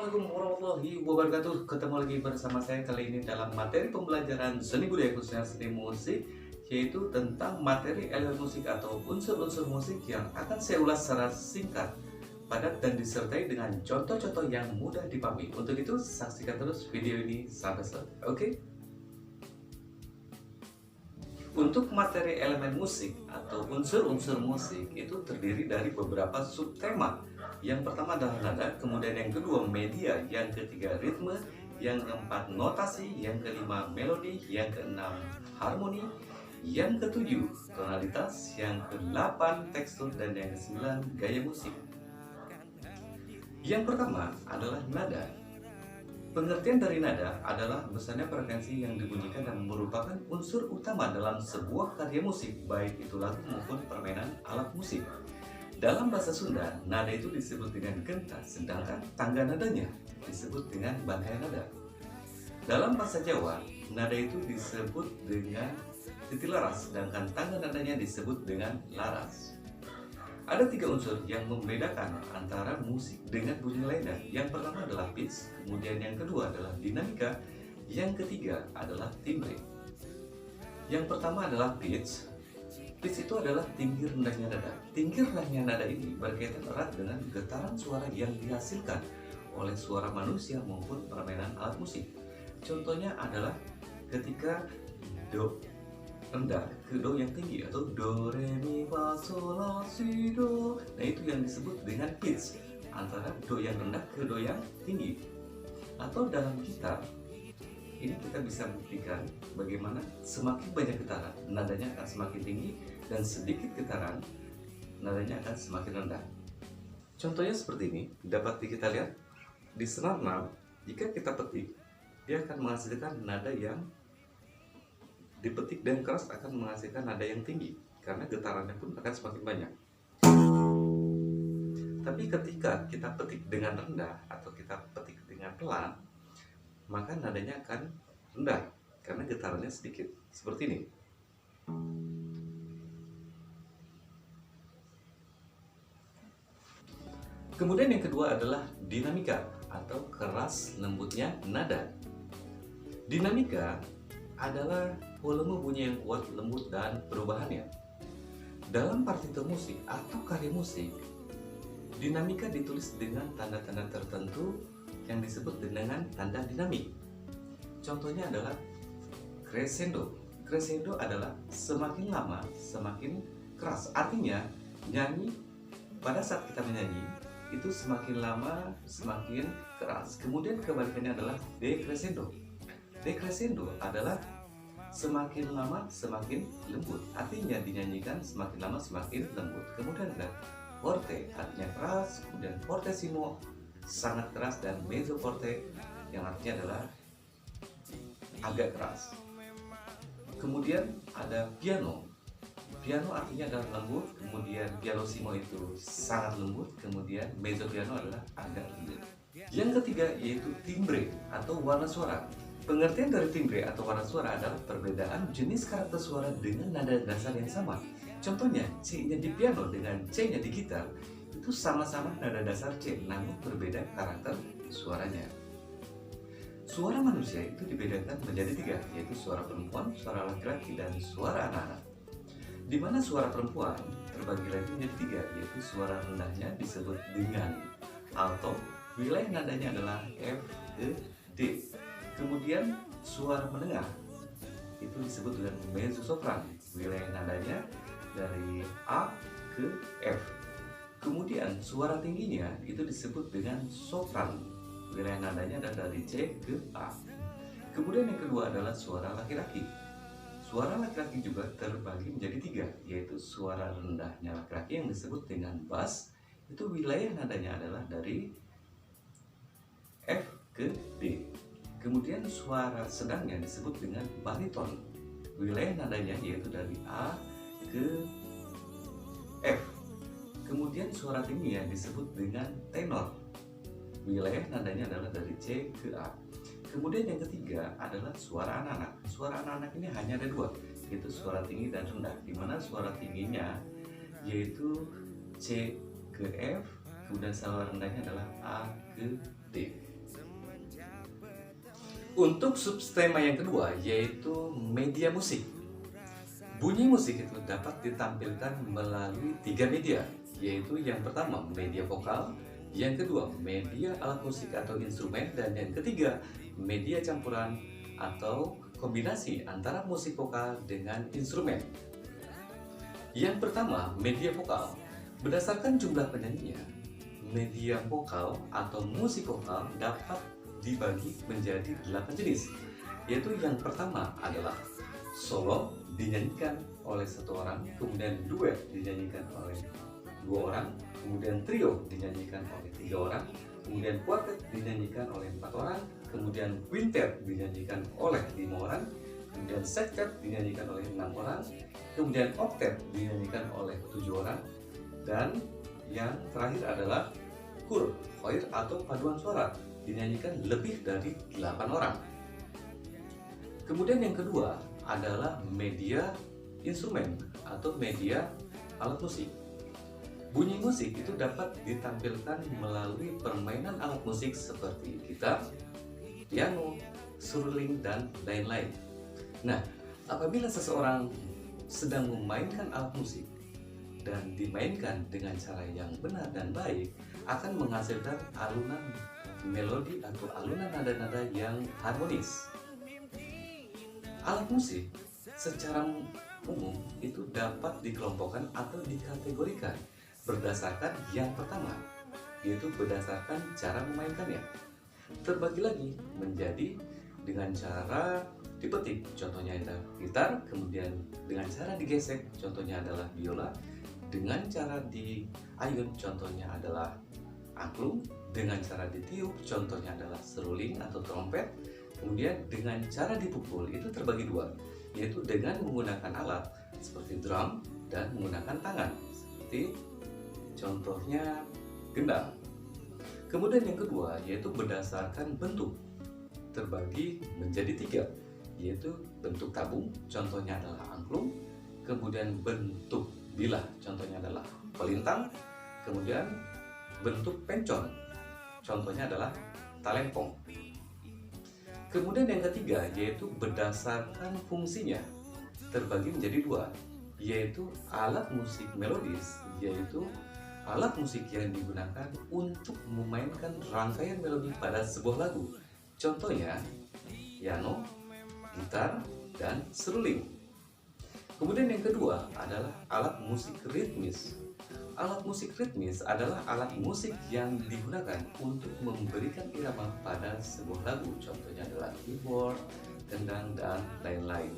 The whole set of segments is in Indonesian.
Assalamualaikum warahmatullahi wabarakatuh. Ketemu lagi bersama saya kali ini dalam materi pembelajaran seni budaya khususnya seni musik, yaitu tentang materi elemen musik atau unsur-unsur musik yang akan saya ulas secara singkat, padat dan disertai dengan contoh-contoh yang mudah dipahami. Untuk itu saksikan terus video ini sampai selesai. Oke? Untuk materi elemen musik atau unsur-unsur musik itu terdiri dari beberapa subtema. Yang pertama adalah nada, kemudian yang kedua media, yang ketiga ritme, yang keempat notasi, yang kelima melodi, yang keenam harmoni, yang ketujuh tonalitas, yang kedelapan tekstur, dan yang kesembilan gaya musik. Yang pertama adalah nada. Pengertian dari nada adalah besarnya frekuensi yang dibunyikan dan merupakan unsur utama dalam sebuah karya musik, baik itu lagu maupun permainan alat musik. Dalam bahasa Sunda, nada itu disebut dengan genta, sedangkan tangga nadanya disebut dengan bangkai nada. Dalam bahasa Jawa, nada itu disebut dengan titik laras, sedangkan tangga nadanya disebut dengan laras. Ada tiga unsur yang membedakan antara musik dengan bunyi lainnya. Yang pertama adalah pitch, kemudian yang kedua adalah dinamika, yang ketiga adalah timbre. Yang pertama adalah pitch. Pitch itu adalah tinggi rendahnya nada. Tinggi rendahnya nada ini berkaitan erat dengan getaran suara yang dihasilkan oleh suara manusia maupun permainan alat musik. Contohnya adalah ketika do rendah ke do yang tinggi atau do re mi fa sol la si do. Nah, itu yang disebut dengan pitch, antara do yang rendah ke do yang tinggi. Atau dalam gitar ini kita bisa buktikan bagaimana semakin banyak getaran nadanya akan semakin tinggi, dan sedikit getaran nadanya akan semakin rendah. Contohnya seperti ini dapat kita lihat di senar nal. Jika kita petik, dia akan menghasilkan nada yang dipetik dan keras akan menghasilkan nada yang tinggi karena getarannya pun akan semakin banyak. Tapi ketika kita petik dengan rendah atau kita petik dengan pelan, maka nadanya akan rendah karena getarannya sedikit. Seperti ini. Kemudian yang kedua adalah dinamika atau keras lembutnya nada. Dinamika adalah volume bunyi yang kuat, lembut, dan perubahannya. Dalam partitur musik atau karya musik, dinamika ditulis dengan tanda-tanda tertentu yang disebut dengan tanda dinamik. Contohnya adalah crescendo. Crescendo adalah semakin lama semakin keras. Artinya nyanyi pada saat kita menyanyi itu semakin lama semakin keras. Kemudian kebalikannya adalah decrescendo. Decrescendo adalah semakin lama semakin lembut, artinya dinyanyikan semakin lama semakin lembut. Kemudian ada forte, artinya keras, kemudian fortissimo sangat keras, dan mezzo forte yang artinya adalah agak keras. Kemudian ada piano. Piano artinya adalah lembut, kemudian pianissimo itu sangat lembut, kemudian mezzo piano adalah agak lembut. Yang ketiga yaitu timbre atau warna suara. Pengertian dari timbre atau warna suara adalah perbedaan jenis karakter suara dengan nada dasar yang sama. Contohnya, C-nya di piano dengan C-nya di gitar itu sama-sama nada dasar C, namun berbeda karakter suaranya. Suara manusia itu dibedakan menjadi tiga, yaitu suara perempuan, suara laki-laki, dan suara anak-anak. Di mana suara perempuan terbagi lagi menjadi tiga, yaitu suara rendahnya disebut dengan alto, wilayah nadanya adalah F ke D. Kemudian suara menengah itu disebut dengan mezzosopran, wilayah nadanya dari A ke F. Kemudian suara tingginya itu disebut dengan sopran, wilayah nadanya dari C ke A. Kemudian yang kedua adalah suara laki-laki. Suara laki-laki juga terbagi menjadi tiga, yaitu suara rendahnya laki-laki yang disebut dengan bass, itu wilayah nadanya adalah dari F ke D. Kemudian suara sedangnya disebut dengan bariton, wilayah nadanya yaitu dari A ke F. Kemudian suara tingginya disebut dengan tenor, wilayah nadanya adalah dari C ke A. Kemudian yang ketiga adalah suara anak-anak. Suara anak-anak ini hanya ada dua, yaitu suara tinggi dan rendah, di mana suara tingginya yaitu C ke F, kemudian suara rendahnya adalah A ke D. Untuk subtema yang kedua yaitu media musik. Bunyi musik itu dapat ditampilkan melalui 3 media, yaitu yang pertama media vokal, yang kedua media alat musik atau instrumen, dan yang ketiga media campuran atau kombinasi antara musik vokal dengan instrumen. Yang pertama, media vokal. Berdasarkan jumlah penyanyinya, media vokal atau musik vokal dapat dibagi menjadi 8 jenis, yaitu yang pertama adalah solo dinyanyikan oleh satu orang, kemudian duet dinyanyikan oleh 2 orang, kemudian trio dinyanyikan oleh 3 orang, kemudian quartet dinyanyikan oleh 4 orang, kemudian quintet dinyanyikan oleh 5 orang, kemudian sextet dinyanyikan oleh 6 orang, kemudian octet dinyanyikan oleh 7 orang, dan yang terakhir adalah choir atau paduan suara dinyanyikan lebih dari 8 orang. Kemudian yang kedua adalah media instrumen atau media alat musik. Bunyi musik itu dapat ditampilkan melalui permainan alat musik seperti gitar, piano, seruling, dan lain-lain. Nah, apabila seseorang sedang memainkan alat musik dan dimainkan dengan cara yang benar dan baik, akan menghasilkan alunan melodi atau alunan nada-nada yang harmonis. Alat musik secara umum itu dapat dikelompokkan atau dikategorikan berdasarkan yang pertama, yaitu berdasarkan cara memainkannya. Terbagi lagi menjadi dengan cara dipetik, contohnya adalah gitar, kemudian dengan cara digesek, contohnya adalah biola, dengan cara diayun, contohnya adalah angklung, dengan cara ditiup, contohnya adalah seruling atau trompet. Kemudian dengan cara dipukul itu terbagi 2, yaitu dengan menggunakan alat seperti drum dan menggunakan tangan, seperti contohnya gendang. Kemudian yang kedua yaitu berdasarkan bentuk, terbagi menjadi 3, yaitu bentuk tabung, contohnya adalah angklung, kemudian bentuk bilah, contohnya adalah pelintang, kemudian bentuk pencon, contohnya adalah talempong. Kemudian yang ketiga yaitu berdasarkan fungsinya, terbagi menjadi 2, yaitu alat musik melodis, yaitu alat musik yang digunakan untuk memainkan rangkaian melodi pada sebuah lagu, contohnya piano, gitar, dan seruling. Kemudian yang kedua adalah alat musik ritmis. Alat musik ritmis adalah alat musik yang digunakan untuk memberikan irama pada sebuah lagu, contohnya adalah keyboard, gendang, dan lain-lain.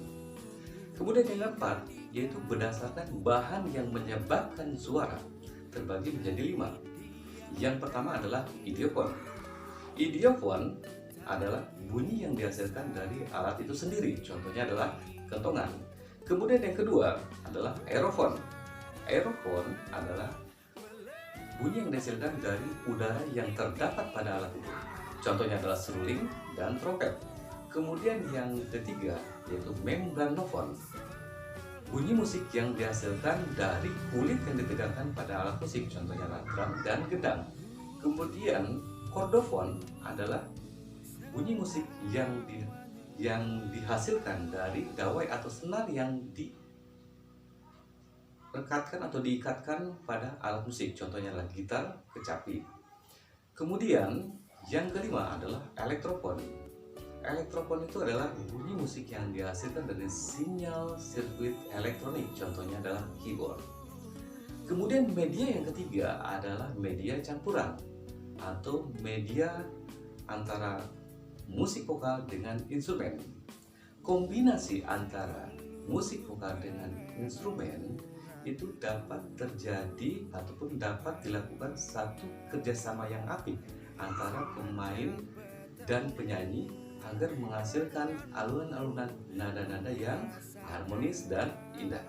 Kemudian yang keempat yaitu berdasarkan bahan yang menyebabkan suara, terbagi menjadi 5. Yang pertama adalah idiofon. Idiofon adalah bunyi yang dihasilkan dari alat itu sendiri, contohnya adalah kentongan. Kemudian yang kedua adalah aerofon. Aerofon adalah bunyi yang dihasilkan dari udara yang terdapat pada alat itu, contohnya adalah seruling dan trompet. Kemudian yang ketiga yaitu membranofon. Bunyi musik yang dihasilkan dari kulit yang ditegakkan pada alat musik, contohnya adalah drum dan gendang. Kemudian kordofon adalah bunyi musik yang dihasilkan dari gawai atau senar yang direkatkan atau diikatkan pada alat musik, contohnya adalah gitar, kecapi. Kemudian yang kelima adalah elektropon. Elektropon itu adalah bunyi musik yang dihasilkan dari sinyal sirkuit elektronik, contohnya adalah keyboard. Kemudian media yang ketiga adalah media campuran atau media antara musik vokal dengan instrumen. Kombinasi antara musik vokal dengan instrumen itu dapat terjadi ataupun dapat dilakukan satu kerjasama yang apik antara pemain dan penyanyi agar menghasilkan alunan-alunan nada-nada yang harmonis dan indah.